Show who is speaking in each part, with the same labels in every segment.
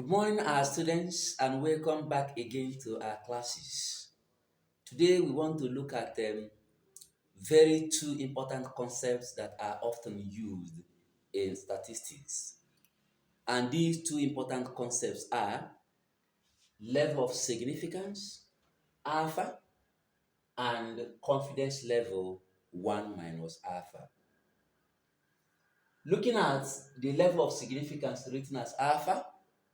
Speaker 1: Good morning, our students, and welcome back again to our classes. Today, we want to look at very two important concepts that are often used in statistics. And these two important concepts are level of significance, alpha, and confidence level 1 minus alpha. Looking at the level of significance written as alpha,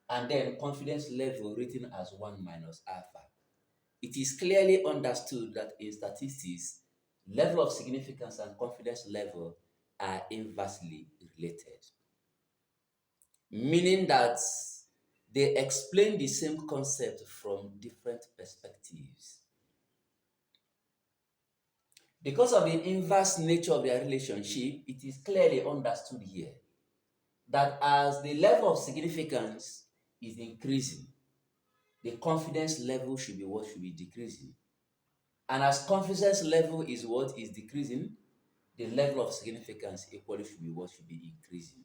Speaker 1: and then confidence level written as 1 minus alpha. It is clearly understood that in statistics, level of significance and confidence level are inversely related, meaning that they explain the same concept from different perspectives. Because of the inverse nature of their relationship, it is clearly understood here that as the level of significance is increasing, the confidence level should be what should be decreasing. And as confidence level is what is decreasing, the level of significance equally should be what should be increasing.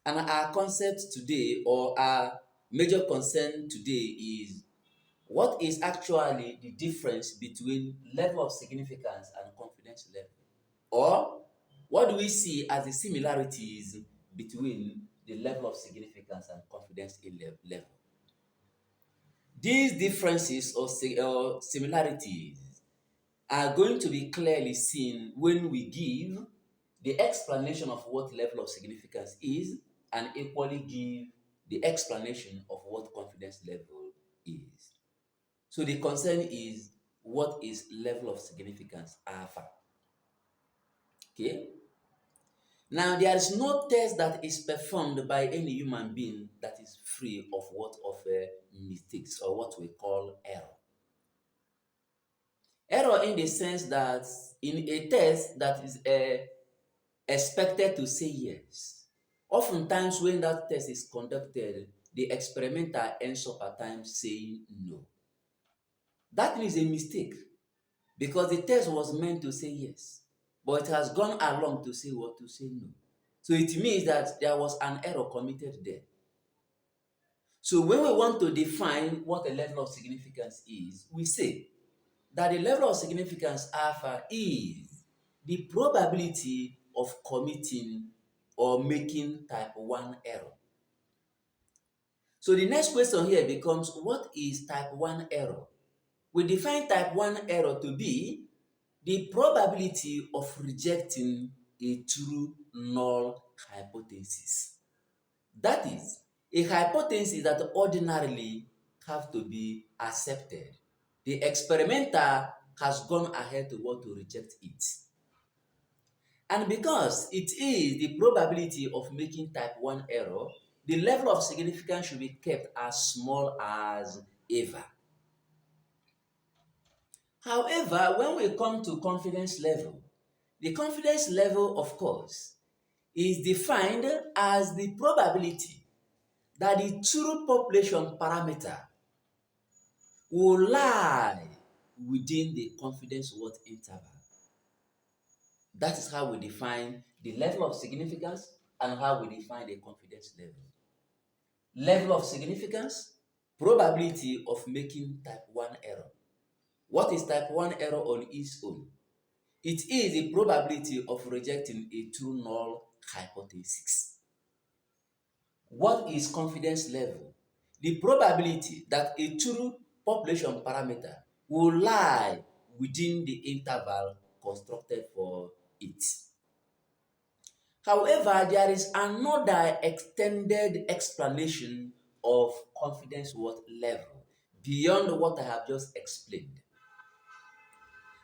Speaker 1: And our concept today, or our major concern today, is what is actually the difference between level of significance and confidence level? Or what do we see as the similarities between the level of significance and confidence level? These differences or similarities are going to be clearly seen when we give the explanation of what level of significance is and equally give the explanation of what confidence level is. So the concern is what is level of significance alpha. Okay? Now there is no test that is performed by any human being that is free of what of mistakes or what we call error. Error in the sense that in a test that is expected to say yes. Oftentimes, when that test is conducted, the experimenter ends up at times saying no. That is a mistake because the test was meant to say yes, but it has gone along to say what to say no. So it means that there was an error committed there. So when we want to define what a level of significance is, we say that the level of significance alpha is the probability of committing or making type 1 error. So the next question here becomes, what is type 1 error? We define type 1 error to be the probability of rejecting a true null hypothesis. That is, a hypothesis that ordinarily have to be accepted. The experimenter has gone ahead to want to reject it. And because it is the probability of making type 1 error, the level of significance should be kept as small as ever. However, when we come to confidence level, the confidence level, of course, is defined as the probability that the true population parameter will lie within the confidence interval. That is how we define the level of significance and how we define the confidence level. Level of significance, probability of making type 1 error. What is type 1 error on its own? It is the probability of rejecting a true null hypothesis. What is confidence level? The probability that a true population parameter will lie within the interval constructed for it. However, there is another extended explanation of confidence level beyond what I have just explained.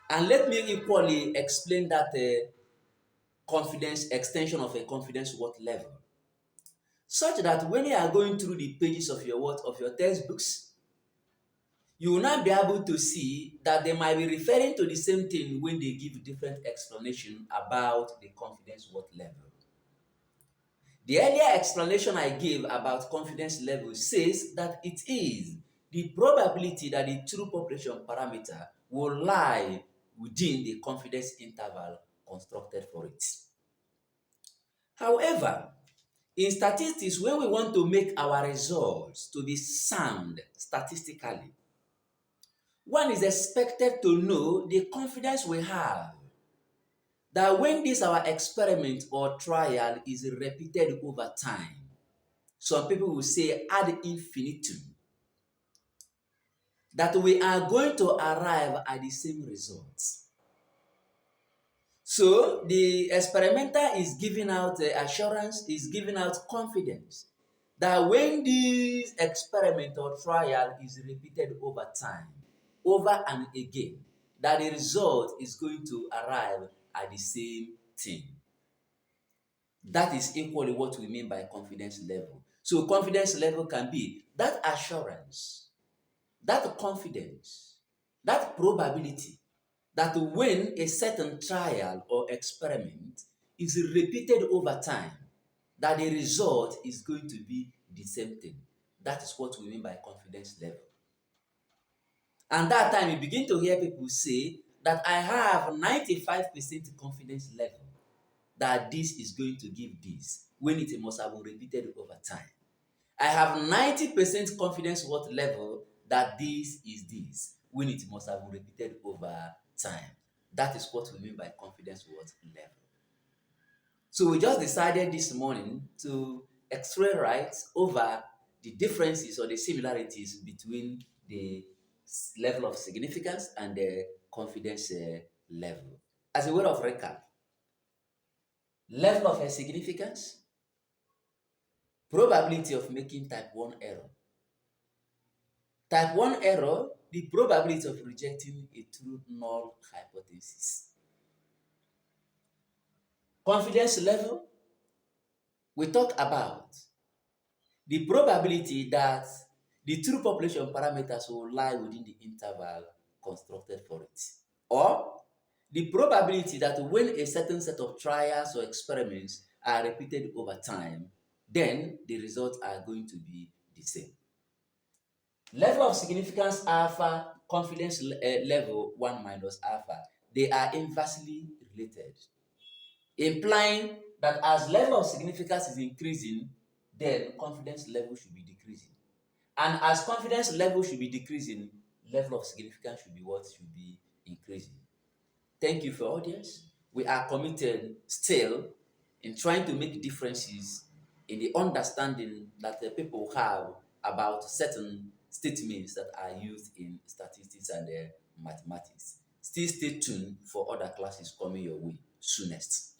Speaker 1: And let me equally explain that confidence extension of a confidence level, such that when you are going through the pages of your textbooks, you will not be able to see that they might be referring to the same thing when they give different explanation about the confidence level. The earlier explanation I gave about confidence level says that it is the probability that the true population parameter will lie within the confidence interval constructed for it. However, In statistics, when we want to make our results to be sound statistically, one is expected to know the confidence we have that when this our experiment or trial is repeated over time, some people will say ad infinitum, that we are going to arrive at the same results. So the experimenter is giving out assurance, is giving out confidence that when this experiment or trial is repeated over time, over and again, that the result is going to arrive at the same thing. That is equally what we mean by confidence level. So confidence level can be that assurance, that confidence, that probability that when a certain trial or experiment is repeated over time, that the result is going to be the same thing. That is what we mean by confidence level. And that time you begin to hear people say that I have 95% confidence level that this is going to give this when it must have been repeated over time. I have 90% confidence what level that this is this when it must have been repeated over time. That is what we mean by confidence what level. So we just decided this morning to x-ray right over the differences or the similarities between the level of significance and the confidence level. As a way of recap, level of significance, probability of making type 1 error. Type 1 error, the probability of rejecting a true null hypothesis. Confidence level, we talk about the probability that the true population parameters will lie within the interval constructed for it. Or the probability that when a certain set of trials or experiments are repeated over time, then the results are going to be the same. Level of significance alpha, confidence level 1 minus alpha, they are inversely related, implying that as level of significance is increasing, then confidence level should be decreasing. And as confidence level should be decreasing, level of significance should be what? Should be increasing. Thank you for audience. We are committed still in trying to make differences in the understanding that the people have about certain statements that are used in statistics and mathematics. Still stay tuned for other classes coming your way soonest.